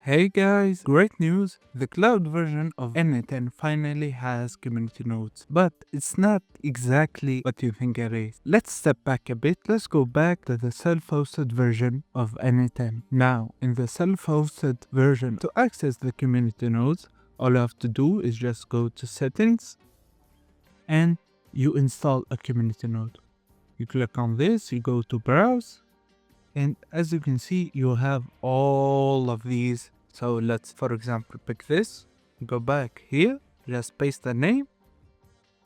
Hey guys, great news! The cloud version of N8N finally has community nodes, but it's not exactly what you think it is. Let's step back a bit. Let's go back to the self-hosted version of N8N. Now, in the self-hosted version, to access the community nodes, all you have to do is just go to settings and you install a community node. You click on this, you go to browse, and as you can see, you have all of these. So let's, for example, pick this, go back here, just paste the name.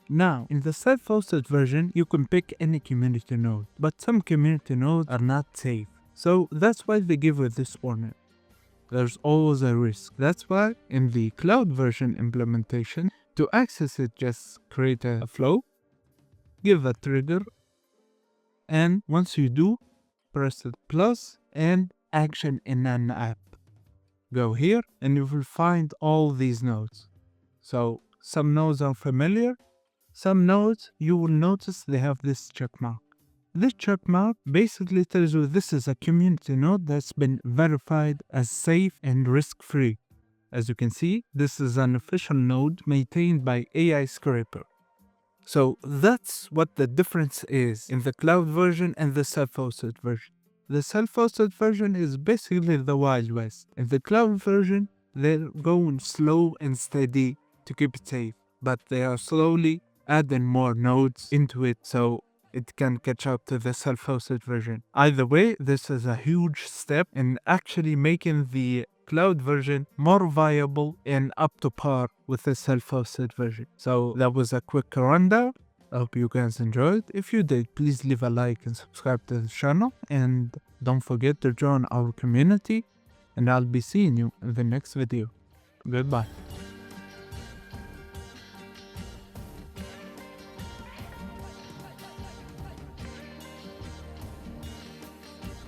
Now, in the self-hosted version, you can pick any community node, but some community nodes are not safe. So that's why they give you this warning. There's always a risk. That's why in the cloud version implementation, to access it, just create a flow, give a trigger, and once you do, press the plus and action in an app. Go here and you will find all these nodes. So some nodes are familiar, some nodes you will notice they have this check mark. This check mark basically tells you this is a community node that's been verified as safe and risk-free. As you can see, this is an official node maintained by AI Scraper. So that's what the difference is in the cloud version and the self-hosted version. The self-hosted version is basically the Wild West. In the cloud version, they're going slow and steady to keep it safe, but they are slowly adding more nodes into it so it can catch up to the self-hosted version. Either way, this is a huge step in actually making the cloud version more viable and up to par with the self-hosted version. So that was a quick rundown. I hope you guys enjoyed. If you did, please leave a like and subscribe to the channel. And don't forget to join our community. And I'll be seeing you in the next video. Goodbye.